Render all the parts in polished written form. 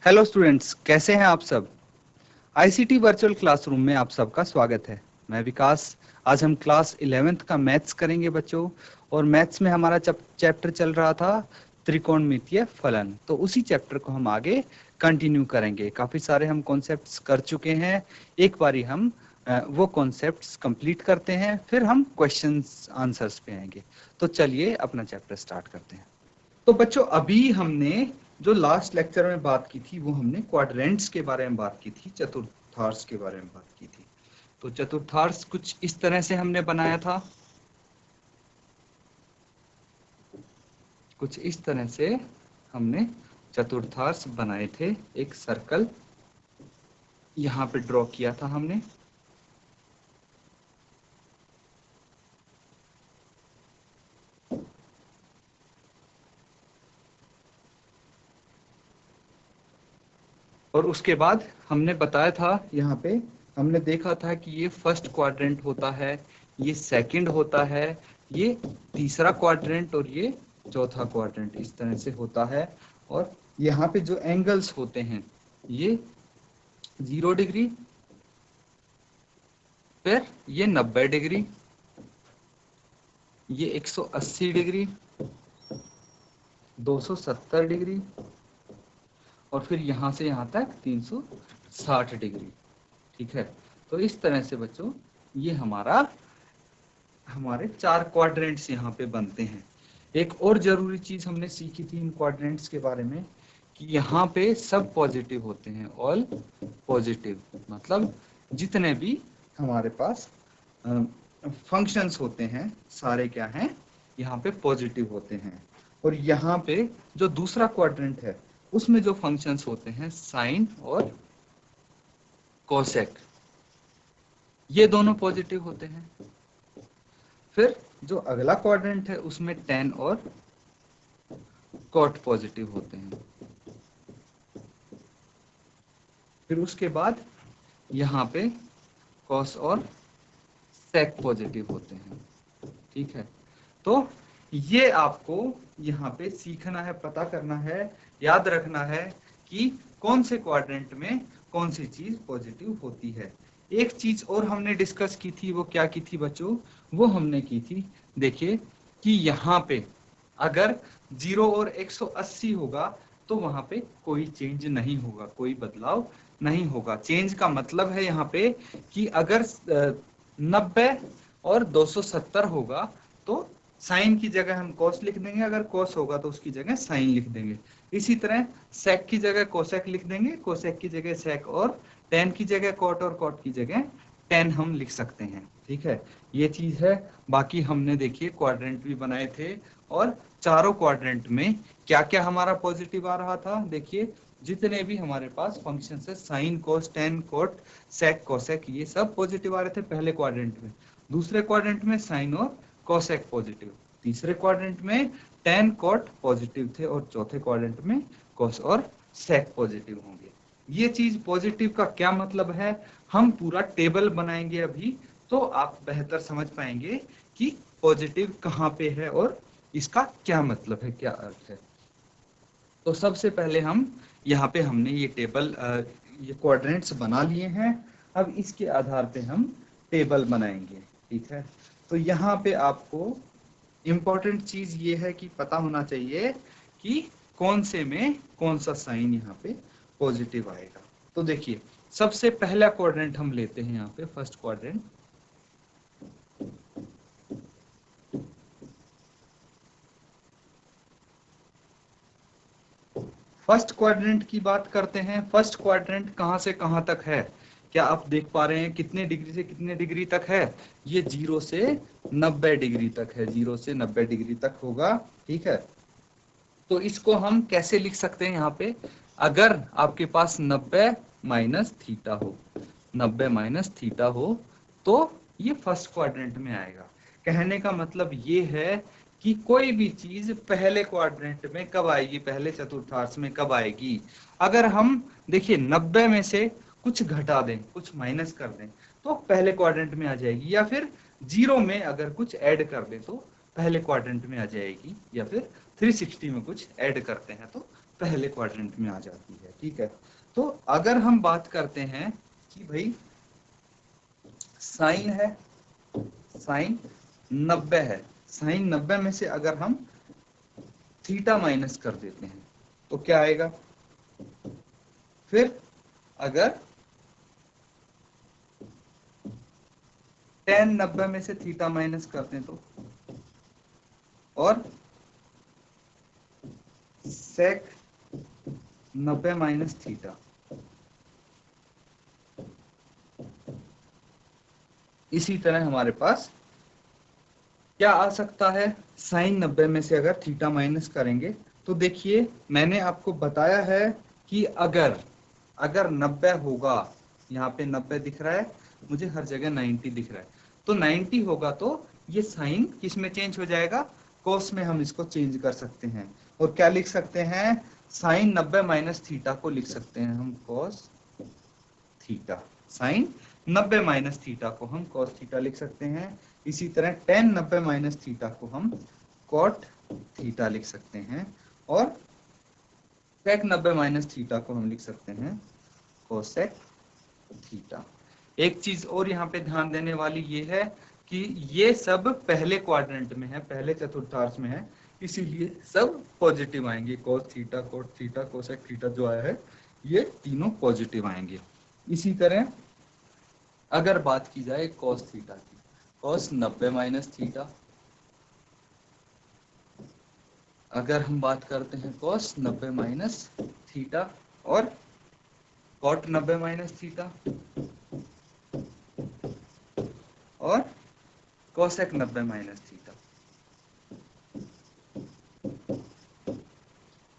Hello students, कैसे हैं आप सब। आईसीटी वर्चुअल क्लासरूम में आप सबका स्वागत है। मैं विकास। आज हम क्लास 11th का मैथ्स करेंगे बच्चों। और मैथ्स में हमारा चैप्टर चल रहा था त्रिकोणमितीय फलन। तो उसी चैप्टर को हम आगे कंटिन्यू करेंगे। काफ़ी सारे हम कॉन्सेप्ट्स कर चुके हैं। एक बारी हम वो कॉन्सेप्ट्स कंप्लीट करते हैं, फिर हम क्वेश्चंस आंसर्स पे आएंगे। तो चलिए अपना चैप्टर स्टार्ट करते हैं। तो बच्चों, अभी हमने जो लास्ट लेक्चर में बात की थी वो हमने क्वाड्रेंट्स के बारे में बात की थी, चतुर्थांश के बारे में बात की थी। तो चतुर्थांश कुछ इस तरह से हमने बनाया था। कुछ इस तरह से हमने चतुर्थांश बनाए थे। एक सर्कल यहाँ पे ड्रॉ किया था हमने। और उसके बाद हमने बताया था, यहाँ पे हमने देखा था कि ये फर्स्ट क्वाड्रेंट होता है, ये सेकंड होता है, ये तीसरा क्वाड्रेंट और ये चौथा क्वाड्रेंट इस तरह से होता है। और यहाँ पे जो एंगल्स होते हैं ये 0 डिग्री, फिर ये 90 डिग्री, ये 180 डिग्री, 270 डिग्री और फिर यहाँ से यहाँ तक 360 डिग्री। ठीक है। तो इस तरह से बच्चों ये हमारे 4 क्वाड्रेंट्स यहाँ पे बनते हैं। एक और जरूरी चीज हमने सीखी थी इन क्वाड्रेंट्स के बारे में कि यहाँ पे सब पॉजिटिव होते हैं, ऑल पॉजिटिव। मतलब जितने भी हमारे पास फंक्शंस होते हैं सारे क्या हैं, यहाँ पे पॉजिटिव होते हैं। और यहाँ पे जो दूसरा क्वाड्रेंट है उसमें जो फंक्शंस होते हैं साइन और कोसेक, ये दोनों पॉजिटिव होते हैं। फिर जो अगला क्वाड्रेंट है उसमें tan और cot पॉजिटिव होते हैं। फिर उसके बाद यहाँ पे cos और sec पॉजिटिव होते हैं। ठीक है। तो ये आपको यहाँ पे सीखना है, पता करना है, याद रखना है कि कौन से क्वाड्रेंट में कौन सी चीज पॉजिटिव होती है। एक चीज और हमने डिस्कस की थी, वो क्या की थी बच्चों, वो हमने की थी, देखिए कि यहाँ पे अगर 0 और 180 होगा तो वहां पे कोई चेंज नहीं होगा, कोई बदलाव नहीं होगा। चेंज का मतलब है यहाँ पे कि अगर 90 और 270 होगा तो साइन की जगह हम कॉस लिख देंगे, अगर कॉस होगा तो उसकी जगह साइन लिख देंगे। इसी तरह सेक की जगह कोसेक लिख देंगे, कोसेक की जगह सेक, और टेन की जगह कॉट और कॉट की जगह टेन हम लिख सकते हैं। ठीक है, ये चीज है। बाकी हमने देखिए क्वाड्रेंट भी बनाए थे और चारों क्वाड्रेंट में क्या क्या हमारा पॉजिटिव आ रहा था। देखिए जितने भी हमारे पास फंक्शन है sine cos tan cot sec cosec, ये सब पॉजिटिव आ रहे थे पहले क्वाड्रेंट में। दूसरे क्वाड्रेंट में साइन और कोसेक पॉजिटिव, तीसरे क्वाड्रेंट में टेन कॉट पॉजिटिव थे और चौथे क्वाड्रेंट में कोस और सेक पॉजिटिव होंगे। ये चीज पॉजिटिव का क्या मतलब है हम पूरा टेबल बनाएंगे अभी, तो आप बेहतर समझ पाएंगे कि पॉजिटिव कहाँ पे है और इसका क्या मतलब है, क्या अर्थ है। तो सबसे पहले हम यहाँ पे हमने ये टेबल ये क्वाड्रेंट्स बना लिए हैं। अब इसके आधार पे हम टेबल बनाएंगे। ठीक है। तो यहाँ पे आपको इम्पोर्टेंट चीज ये है कि पता होना चाहिए कि कौन से में कौन सा साइन यहाँ पे पॉजिटिव आएगा। तो देखिए सबसे पहला क्वाड्रेंट हम लेते हैं यहाँ पे, फर्स्ट क्वाड्रेंट। फर्स्ट क्वाड्रेंट की बात करते हैं। फर्स्ट क्वाड्रेंट कहां से कहां तक है, क्या आप देख पा रहे हैं कितने डिग्री से कितने डिग्री तक है। ये 0 से 90 डिग्री तक है, 0 से 90 डिग्री तक होगा। ठीक है। तो इसको हम कैसे लिख सकते हैं, यहाँ पे अगर आपके पास 90 माइनस थीटा हो, 90 माइनस थीटा हो तो ये फर्स्ट क्वाड्रेंट में आएगा। कहने का मतलब ये है कि कोई भी चीज पहले क्वाड्रेंट में कब आएगी, पहले चतुर्थांश में कब आएगी। अगर हम देखिए 90 में से कुछ घटा दें, कुछ माइनस कर दें तो पहले क्वाड्रेंट में आ जाएगी, या फिर 0 में अगर कुछ ऐड कर दें तो पहले क्वाड्रेंट में आ जाएगी, या फिर 360 में कुछ ऐड करते हैं तो पहले क्वाड्रेंट में आ जाती है। ठीक है, तो अगर हम बात करते हैं कि भाई साइन है, साइन 90 है, साइन 90 में से अगर हम थीटा माइनस कर देते हैं तो क्या आएगा। फिर अगर tan 90 में से थीटा माइनस करते हैं तो, और sec 90 माइनस थीटा, इसी तरह हमारे पास क्या आ सकता है, साइन 90 में से अगर थीटा माइनस करेंगे तो देखिए मैंने आपको बताया है कि अगर 90 होगा, यहाँ पे 90 दिख रहा है, मुझे हर जगह 90 दिख रहा है, तो 90 होगा तो ये साइन किस में चेंज हो जाएगा, कोस में हम इसको चेंज कर सकते हैं। और क्या लिख सकते हैं, साइन 90 माइनस थीटा को लिख सकते हैं हम cos theta, sine 90 minus theta को हम कॉस थीटा लिख सकते हैं। इसी तरह tan 90 माइनस थीटा को हम कॉट थीटा लिख सकते हैं, और sec 90 माइनस थीटा को हम लिख सकते हैं कोसेक थीटा। एक चीज और यहाँ पे ध्यान देने वाली ये है कि ये सब पहले क्वाड्रेंट में है, पहले चतुर्थांश में है, इसीलिए सब पॉजिटिव आएंगे। cos theta, cot theta, cosec theta जो आया है ये तीनों पॉजिटिव आएंगे। इसी तरह अगर बात की जाए cos थीटा की, cos 90 माइनस थीटा, अगर हम बात करते हैं cos 90 माइनस थीटा और cot 90 माइनस थीटा और cosec 90 माइनस थीटा,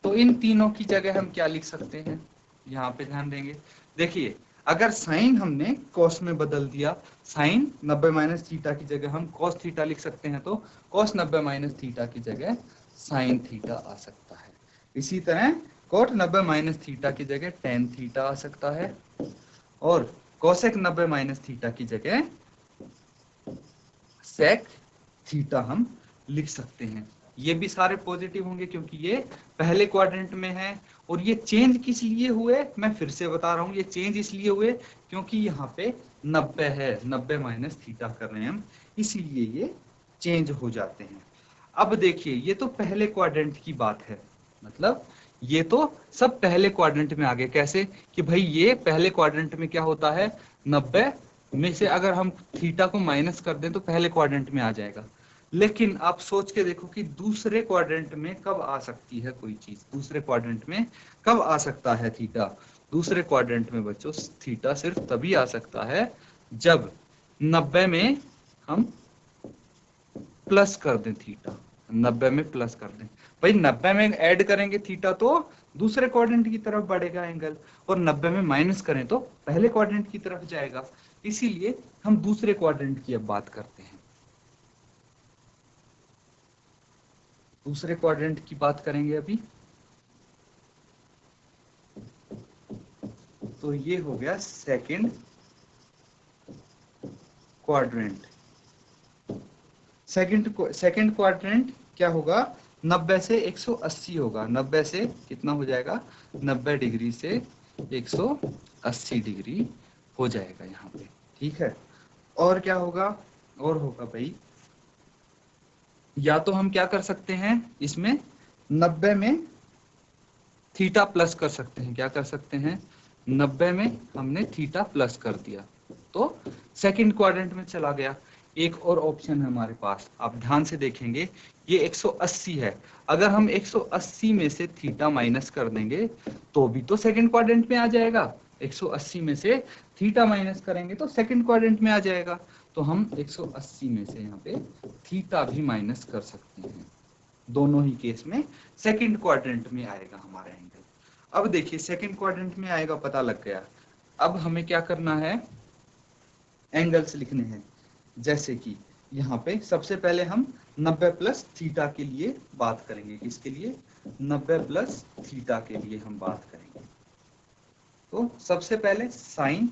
तो इन तीनों की जगह हम क्या लिख सकते हैं, यहाँ पे ध्यान देंगे। देखिए अगर साइन हमने cos में बदल दिया, साइन 90 माइनस थीटा की जगह हम cos थीटा लिख सकते हैं, तो cos 90 माइनस थीटा की जगह साइन थीटा आ सकता है। इसी तरह cot 90 माइनस थीटा की जगह tan थीटा आ सकता है, और cosec 90 माइनस थीटा की जगह sec थीटा हम लिख सकते हैं। ये भी सारे पॉजिटिव होंगे क्योंकि ये पहले क्वाड्रेंट में है। और ये चेंज किस लिए हुए, मैं फिर से बता रहा हूँ, ये चेंज इसलिए हुए क्योंकि यहाँ पे 90 है, 90 माइनस थीटा कर रहे हैं हम, इसीलिए ये चेंज हो जाते हैं। अब देखिए ये तो पहले क्वाड्रेंट की बात है, मतलब ये तो सब पहले क्वाड्रेंट में आ गए। कैसे कि भाई ये पहले क्वाड्रेंट में क्या होता है, 90 में से अगर हम थीटा को माइनस कर दें तो पहले क्वाड्रेंट में आ जाएगा। लेकिन आप सोच के देखो कि दूसरे क्वाड्रेंट में कब आ सकती है कोई चीज, दूसरे क्वाड्रेंट में कब आ सकता है थीटा। दूसरे क्वाड्रेंट में बच्चों थीटा सिर्फ तभी आ सकता है जब 90 में हम प्लस कर दें थीटा, 90 में प्लस कर दें। भाई 90 में ऐड करेंगे थीटा तो दूसरे क्वाड्रेंट की तरफ बढ़ेगा एंगल, और 90 में माइनस करें तो पहले क्वाड्रेंट की तरफ जाएगा। इसीलिए हम दूसरे क्वाड्रेंट की अब बात करते हैं, दूसरे क्वाड्रेंट की बात करेंगे अभी। तो ये हो गया सेकंड क्वाड्रेंट। सेकंड क्वाड्रेंट क्या होगा, 90 से 180 होगा, 90 से कितना हो जाएगा, 90 डिग्री से 180 डिग्री हो जाएगा यहाँ पे। ठीक है, और क्या होगा, और होगा भाई, या तो हम क्या कर सकते हैं इसमें 90 में थीटा प्लस कर सकते हैं, क्या कर सकते हैं, 90 में हमने थीटा प्लस कर दिया तो सेकंड क्वाड्रेंट में चला गया। एक और ऑप्शन है हमारे पास, आप ध्यान से देखेंगे, ये 180 है, अगर हम 180 में से थीटा माइनस कर देंगे तो भी तो सेकंड क्वाड्रेंट में आ जाएगा। 180 में से थीटा माइनस करेंगे तो सेकंड क्वाड्रेंट में आ जाएगा। तो हम 180 में से यहाँ पे थीटा भी माइनस कर सकते हैं, दोनों ही केस में सेकंड क्वाड्रेंट में आएगा हमारा एंगल। अब देखिए सेकंड क्वाड्रेंट में आएगा, पता लग गया। अब हमें क्या करना है, एंगल्स लिखने हैं। जैसे कि यहाँ पे सबसे पहले हम 90 प्लस थीटा के लिए बात करेंगे, किसके लिए, 90 प्लस थीटा के लिए हम बात करेंगे। तो सबसे पहले साइन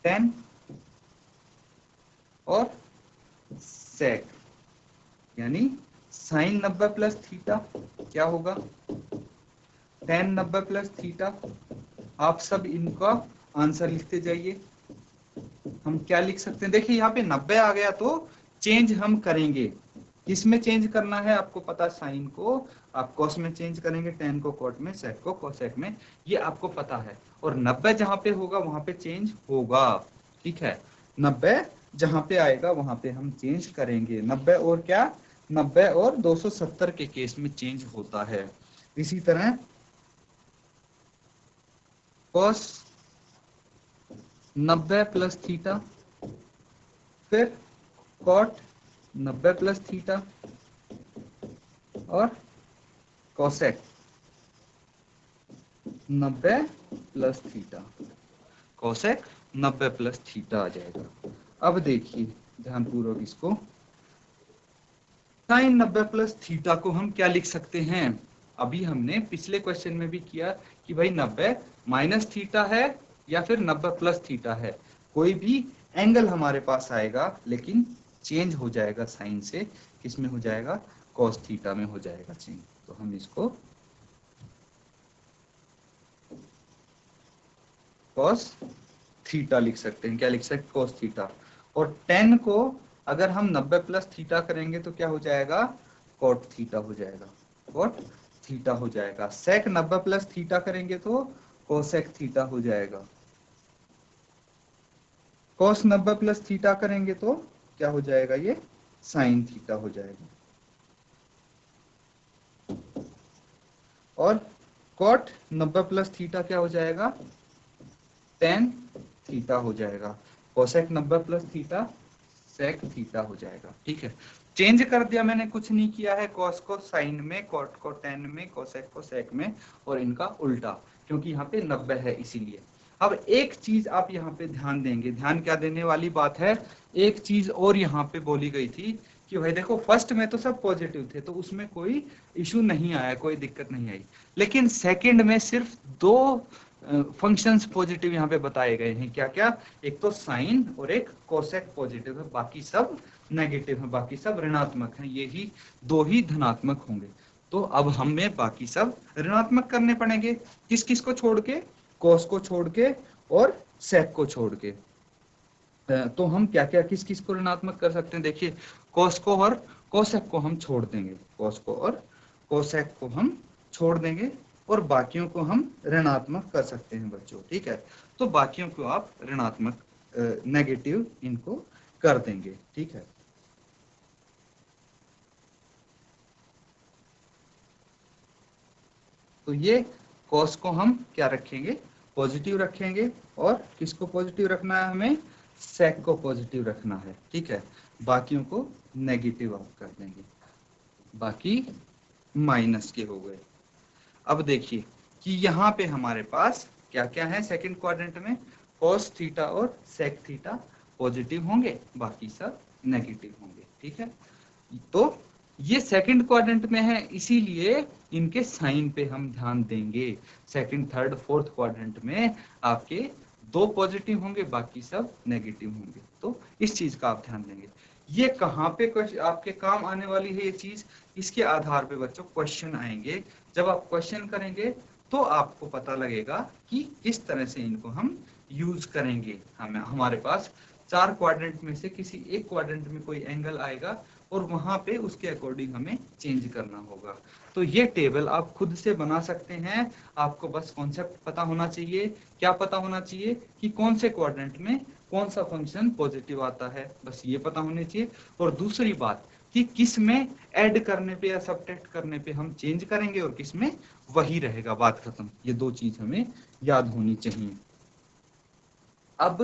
10 और सेक, यानी साइन 90 प्लस थीटा क्या होगा, tan 90 प्लस थीटा। आप सब इनका आंसर लिखते जाइए। हम क्या लिख सकते हैं, देखिए यहाँ पे 90 आ गया तो चेंज हम करेंगे, किसमें चेंज करना है आपको पता, साइन को आप कॉस में चेंज करेंगे, टेन को कॉट में, सेक को कोसेक में, ये आपको पता है। और 90 जहां पे होगा वहां पे चेंज होगा, ठीक है। 90 जहां पे आएगा वहां पे हम चेंज करेंगे। 90 और क्या, 90 और 270 के केस में चेंज होता है। इसी तरह कॉस 90 प्लस थीटा, फिर कॉट 90 प्लस थीटा, और cosec 90 plus theta, cosec 90 plus theta आ जाएगा। अब देखिए ध्यानपूर्वक इसको, साइन 90 प्लस थीटा को हम क्या लिख सकते हैं, अभी हमने पिछले क्वेश्चन में भी किया कि भाई 90 माइनस थीटा है या फिर 90 प्लस थीटा है, कोई भी एंगल हमारे पास आएगा लेकिन चेंज हो जाएगा साइन से, किसमें हो जाएगा, कॉस थीटा में हो जाएगा चेंज। तो हम इसको कॉस थीटा लिख सकते हैं, क्या लिख सकते हैं, कॉस थीटा। और 10 को अगर हम 90 प्लस थीटा करेंगे तो क्या हो जाएगा, कॉट थीटा हो जाएगा, कॉट थीटा हो जाएगा। सेक 90 प्लस थीटा करेंगे तो कोसेक थीटा हो जाएगा। कॉस 90 प्लस थीटा करेंगे तो क्या हो जाएगा, ये साइन थीटा हो जाएगा। और कॉट 90 प्लस थीटा क्या हो जाएगा, टेन थीटा हो जाएगा। Cosec 90 plus theta sec theta हो जाएगा, ठीक है। चेंज कर दिया मैंने, कुछ नहीं किया है, कॉस को साइन में, कॉट को टेन में, कोसेक को सेक में, और इनका उल्टा, क्योंकि यहाँ पे 90 है इसीलिए। अब एक चीज आप यहाँ पे ध्यान देंगे, ध्यान क्या देने वाली बात है, एक चीज और यहाँ पे बोली गई थी कि भाई देखो फर्स्ट में तो सब पॉजिटिव थे तो उसमें कोई इशू नहीं आया, कोई दिक्कत नहीं आई, लेकिन सेकंड में सिर्फ दो फंक्शंस पॉजिटिव यहाँ पे बताए गए हैं। क्या क्या, एक तो साइन और एक कोसेक पॉजिटिव है, बाकी सब नेगेटिव है, बाकी सब ऋणात्मक हैं, यही दो ही धनात्मक होंगे। तो अब हमें बाकी सब ऋणात्मक करने पड़ेंगे, किस किस को छोड़ के, कोस को छोड़ के और सेक को छोड़ के। तो हम क्या क्या किस किस को ऋणात्मक कर सकते हैं, देखिए कोस को और कोसेक को हम छोड़ देंगे, कोस को और कोसेक को हम छोड़ देंगे, और बाकियों को हम ऋणात्मक कर सकते हैं बच्चों, ठीक है। तो बाकियों को आप ऋणात्मक नेगेटिव इनको कर देंगे, ठीक है। तो ये कॉस को हम क्या रखेंगे, पॉजिटिव रखेंगे, और किसको पॉजिटिव रखना है, हमें सेक को पॉजिटिव रखना है, ठीक है। बाकियों को नेगेटिव आप कर देंगे, बाकी माइनस के हो गए। अब देखिए कि यहाँ पे हमारे पास क्या क्या है, सेकंड क्वाड्रेंट में कॉस थीटा और सेक थीटा पॉजिटिव होंगे, बाकी सब नेगेटिव होंगे, ठीक है। तो ये सेकंड क्वाड्रेंट में है इसीलिए इनके साइन पे हम ध्यान देंगे। सेकंड थर्ड फोर्थ क्वाड्रेंट में आपके दो पॉजिटिव होंगे, बाकी सब नेगेटिव होंगे, तो इस चीज का आप ध्यान देंगे। ये कहाँ पे आपके काम आने वाली है ये चीज, इसके आधार पे बच्चों क्वेश्चन आएंगे। जब आप क्वेश्चन करेंगे तो आपको पता लगेगा कि किस तरह से इनको हम यूज करेंगे। हमारे पास चार क्वाड्रेंट में से किसी एक क्वाड्रेंट में कोई एंगल आएगा और वहां पे उसके अकॉर्डिंग हमें चेंज करना होगा। तो ये टेबल आप खुद से बना सकते हैं, आपको बस कॉन्सेप्ट पता होना चाहिए। क्या पता होना चाहिए कि कौन से क्वाड्रेंट में कौन सा फंक्शन पॉजिटिव आता है, बस ये पता होनी चाहिए। और दूसरी बात कि किस में ऐड करने पे या सब्ट्रैक्ट करने पे हम चेंज करेंगे और किस में वही रहेगा, बात खत्म। ये दो चीज हमें याद होनी चाहिए। अब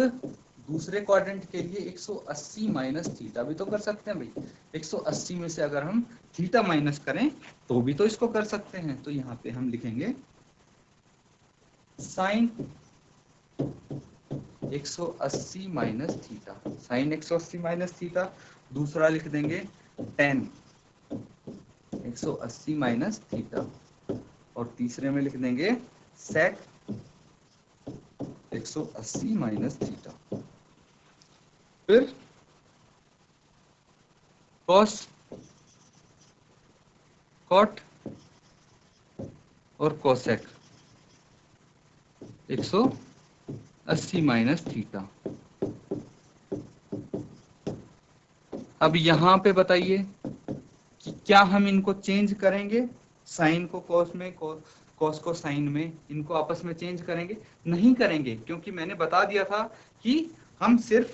दूसरे क्वाड्रेंट के लिए 180 माइनस थीटा भी तो कर सकते हैं भाई। 180 में से अगर हम थीटा माइनस करें तो भी तो इसको कर सकते हैं। तो यहाँ पे हम लिखेंगे sine 180 minus theta, sine 180 minus theta. दूसरा लिख देंगे टेन 180 माइनस थीटा, और तीसरे में लिख देंगे सेक 180 माइनस थीटा। फिर कॉस कॉट और कोसेक 180 माइनस थीटा। अब यहां पे बताइए कि क्या हम इनको चेंज करेंगे, साइन को कॉस में, कॉस को साइन में, इनको आपस में चेंज करेंगे? नहीं करेंगे, क्योंकि मैंने बता दिया था कि हम सिर्फ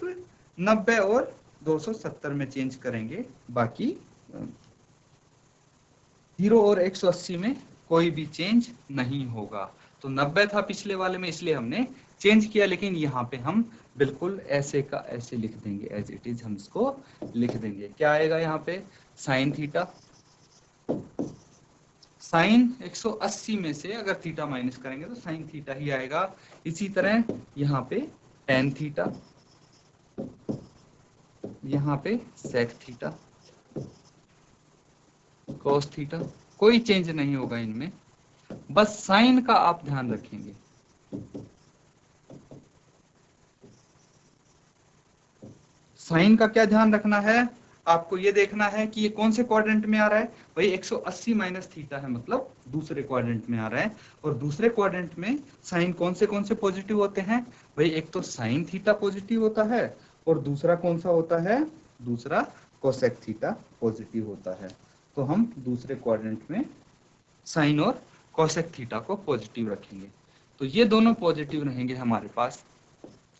90 और 270 में चेंज करेंगे, बाकी 0 और 180 में कोई भी चेंज नहीं होगा। तो 90 था पिछले वाले में, इसलिए हमने चेंज किया, लेकिन यहाँ पे हम बिल्कुल ऐसे का ऐसे लिख देंगे, एज इट इज हम इसको लिख देंगे। क्या आएगा यहाँ पे? साइन थीटा, साइन 180 में से अगर थीटा माइनस करेंगे तो साइन थीटा ही आएगा। इसी तरह यहाँ पे टेन थीटा, यहाँ पे सेक थीटा, कोस थीटा, कोई चेंज नहीं होगा इनमें, बस साइन का आप ध्यान रखेंगे। साइन का क्या ध्यान रखना है? आपको ये देखना है कि ये कौन से क्वाड्रेंट में आ रहा है। भाई 180 माइनस थीटा है, मतलब दूसरे क्वाड्रेंट में आ रहा है, और दूसरे क्वाड्रेंट में साइन कौन से पॉजिटिव होते हैं? भाई एक तो साइन थीटा पॉजिटिव होता है, और दूसरा कौन सा होता है? दूसरा कोसेक थीटा पॉजिटिव होता है। तो हम दूसरे क्वाड्रेंट में साइन और कोसेक थीटा को पॉजिटिव रखेंगे। तो ये दोनों पॉजिटिव रहेंगे हमारे पास,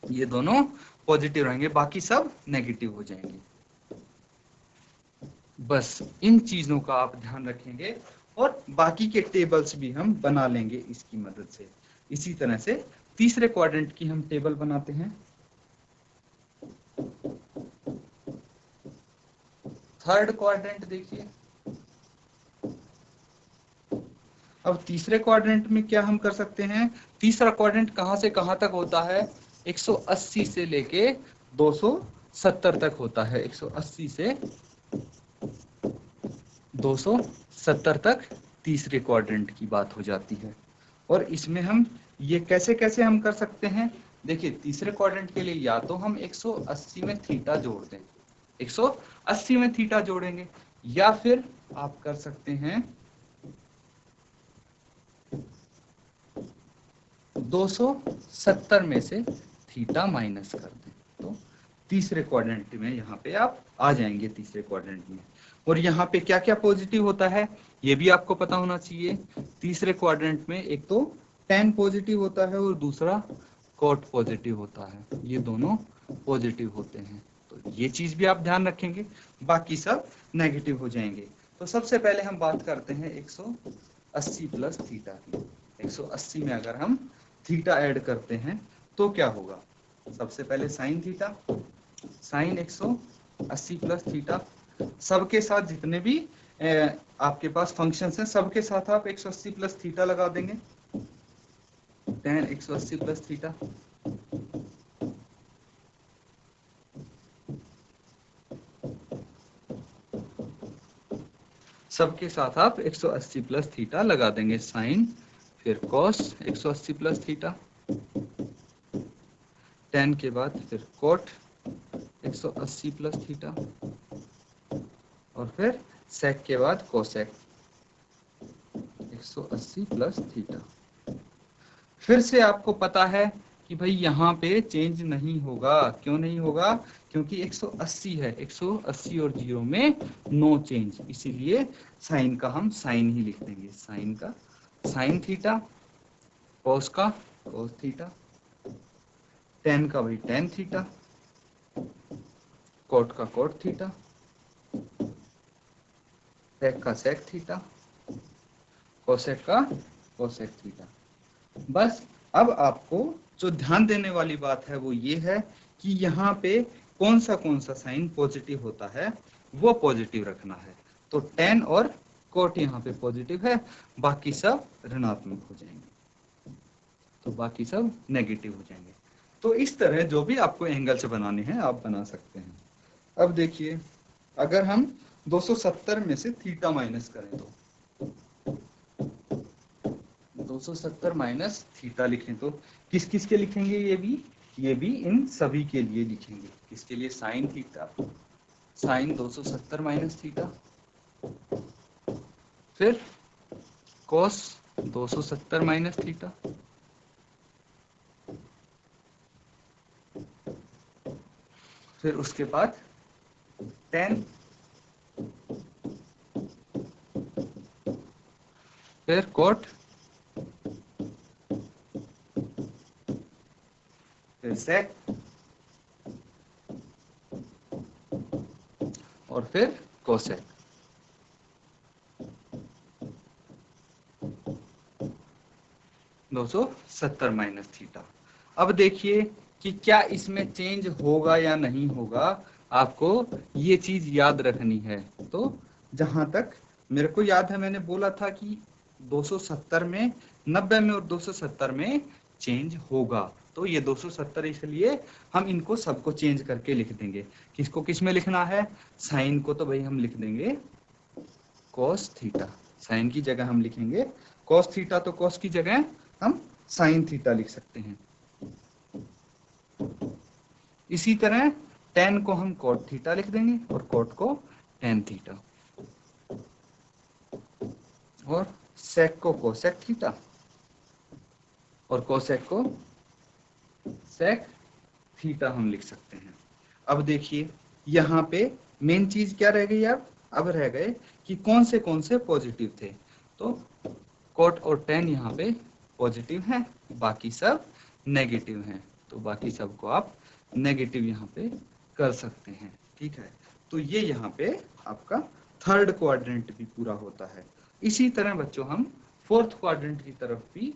ये दोनों पॉजिटिव रहेंगे, बाकी सब नेगेटिव हो जाएंगे। बस इन चीजों का आप ध्यान रखेंगे, और बाकी के टेबल्स भी हम बना लेंगे इसकी मदद से। इसी तरह से तीसरे क्वाड्रेंट की हम टेबल बनाते हैं। थर्ड क्वाड्रेंट देखिए, अब तीसरे क्वाड्रेंट में क्या हम कर सकते हैं? तीसरा क्वाड्रेंट कहां से कहां तक होता है? 180 से लेके 270 तक होता है। 180 से 270 तक तीसरे क्वाड्रेंट की बात हो जाती है। और इसमें हम ये कैसे कैसे हम कर सकते हैं? देखिए तीसरे क्वाड्रेंट के लिए या तो हम 180 में थीटा जोड़ दें, 180 में थीटा जोड़ेंगे, या फिर आप कर सकते हैं 270 में से थीटा माइनस कर दें, तो तीसरे क्वाड्रेंट में यहाँ पे आप आ जाएंगे तीसरे क्वाड्रेंट में। और यहाँ पे क्या क्या पॉजिटिव होता है ये भी आपको पता होना चाहिए। तीसरे क्वाड्रेंट में एक तो टेन पॉजिटिव होता है और दूसरा कॉट पॉजिटिव होता है, ये दोनों पॉजिटिव होते हैं। तो ये चीज भी आप ध्यान रखेंगे, बाकी सब नेगेटिव हो जाएंगे। तो सबसे पहले हम बात करते हैं 180 प्लस थीटा की। 180 में अगर हम थीटा ऐड करते हैं तो क्या होगा? सबसे पहले sine theta, sine 180 plus theta, सबके साथ जितने भी आपके पास फंक्शंस हैं सबके साथ आप 180 प्लस थीटा लगा देंगे, टेन 180 प्लस थीटा, सबके साथ आप 180 प्लस थीटा लगा देंगे, साइन, फिर कॉस 180 प्लस थीटा, टेन के बाद फिर कोट 180 प्लस थीटा, और फिर सेक के बाद कोसेक 180 प्लस थीटा। फिर से आपको पता है कि भाई यहाँ पे चेंज नहीं होगा। क्यों नहीं होगा? क्योंकि 180 है, 180 और 0 में नो चेंज, इसीलिए साइन का हम साइन ही लिख देंगे। साइन का साइन थीटा, कॉस का कॉस थीटा, टेन का भाई टेन थीटा, कोट का कोट थीटा, सेक का सेक थीटा, कोसेक का कोसेक थीटा। बस अब आपको जो ध्यान देने वाली बात है वो ये है कि यहाँ पे कौन सा साइन पॉजिटिव होता है वो पॉजिटिव रखना है। तो टेन और कोट यहाँ पे पॉजिटिव है, बाकी सब ऋणात्मक हो जाएंगे, तो बाकी सब नेगेटिव हो जाएंगे। तो इस तरह जो भी आपको एंगल्स बनाने हैं आप बना सकते हैं। अब देखिए अगर हम 270 में से थीटा माइनस करें तो 270 माइनस थीटा लिखें तो किस किस के लिखेंगे? ये भी इन सभी के लिए लिखेंगे। किसके लिए? Sine theta, sine 270 minus theta, फिर कॉस 270 माइनस थीटा, फिर उसके बाद tan, फिर cot, फिर sec और फिर cosec। 270 minus theta. अब देखिए कि क्या इसमें चेंज होगा या नहीं होगा, आपको ये चीज याद रखनी है। तो जहां तक मेरे को याद है मैंने बोला था कि 270 में, 90 में और 270 में चेंज होगा। तो ये 270 इसलिए हम इनको सबको चेंज करके लिख देंगे। किसको किस में लिखना है? साइन को तो भाई हम लिख देंगे cos थीटा, साइन की जगह हम लिखेंगे cos थीटा, तो cos की जगह हम साइन थीटा लिख सकते हैं। इसी तरह tan को हम cot थीटा लिख देंगे और cot को tan थीटा, और sec को cosec थीटा और cosec को sec थीटा हम लिख सकते हैं। अब देखिए यहाँ पे मेन चीज क्या रह गई, अब रह गए कि कौन से पॉजिटिव थे। तो cot और tan यहाँ पे पॉजिटिव हैं, बाकी सब नेगेटिव हैं। तो बाकी सबको आप नेगेटिव यहाँ पे कर सकते हैं। ठीक है, तो ये यहाँ पे आपका थर्ड क्वाड्रेंट भी पूरा होता है। इसी तरह बच्चों हम फोर्थ क्वाड्रेंट की तरफ भी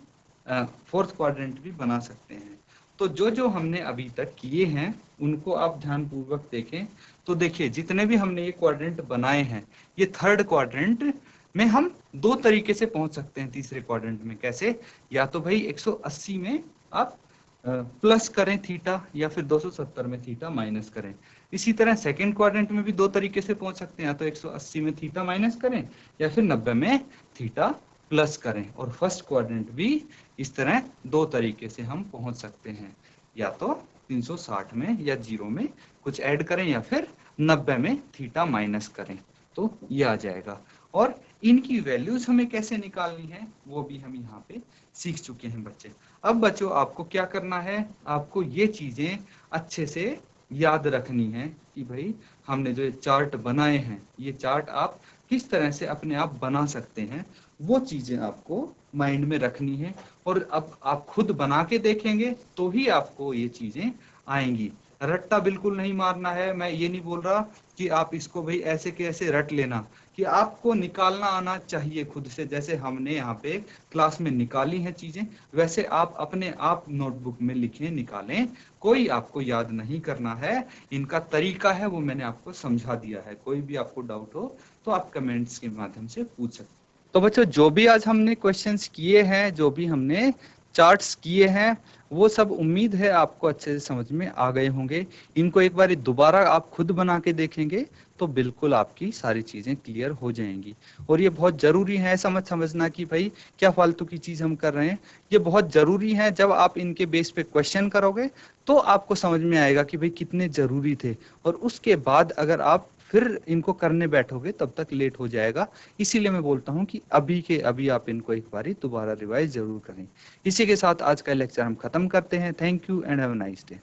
फोर्थ क्वाड्रेंट भी बना सकते हैं। तो जो हमने अभी तक किए हैं उनको आप ध्यानपूर्वक देखें। तो देखिए जितने भी हमने ये क्वाड्रेंट बनाए हैं, ये थर्ड क्वाड्रेंट में हम दो तरीके से पहुंच सकते हैं तीसरे क्वाड्रेंट में। कैसे? या तो भाई 180 में आप प्लस करें थीटा, या फिर 270 में थीटा माइनस करें। इसी तरह सेकंड क्वाड्रेंट में भी दो तरीके से पहुंच सकते हैं, या तो 180 में थीटा माइनस करें या फिर 90 में थीटा प्लस करें। और फर्स्ट क्वाड्रेंट भी इस तरह दो तरीके से हम पहुंच सकते हैं, या तो 360 में या 0 में कुछ ऐड करें या फिर 90 में थीटा माइनस करें, तो ये आ जाएगा। और इनकी वैल्यूज हमें कैसे निकालनी है वो भी हम यहाँ पे सीख चुके हैं बच्चे। अब बच्चों आपको क्या करना है, आपको ये चीजें अच्छे से याद रखनी है कि भाई हमने जो ये चार्ट बनाए हैं, ये चार्ट आप किस तरह से अपने आप बना सकते हैं, वो चीजें आपको माइंड में रखनी है। और अब आप खुद बना के देखेंगे तो ही आपको ये चीजें आएंगी। रट्टा बिल्कुल नहीं मारना है। मैं ये नहीं बोल रहा कि आप इसको भाई ऐसे के ऐसे रट लेना, कि आपको निकालना आना चाहिए खुद से। जैसे हमने यहाँ पे क्लास में निकाली हैं चीजें, वैसे आप अपने आप नोटबुक में लिखें, निकालें। कोई आपको याद नहीं करना है, इनका तरीका है वो मैंने आपको समझा दिया है। कोई भी आपको डाउट हो तो आप कमेंट्स के माध्यम से पूछ सकते हैं। तो बच्चों जो भी आज हमने क्वेश्चंस किए हैं, जो भी हमने चार्ट्स किए हैं, वो सब उम्मीद है आपको अच्छे से समझ में आ गए होंगे। इनको एक बार दोबारा आप खुद बना के देखेंगे तो बिल्कुल आपकी सारी चीजें क्लियर हो जाएंगी। और ये बहुत जरूरी है, ऐसा मत समझना कि भाई क्या फालतू की चीज हम कर रहे हैं। ये बहुत जरूरी है। जब आप इनके बेस पे क्वेश्चन करोगे तो आपको समझ में आएगा कि भाई कितने जरूरी थे। और उसके बाद अगर आप फिर इनको करने बैठोगे तब तक लेट हो जाएगा। इसीलिए मैं बोलता हूँ कि अभी के अभी आप इनको एक बारी दोबारा रिवाइज जरूर करें। इसी के साथ आज का लेक्चर हम खत्म करते हैं। Thank you and have a nice day.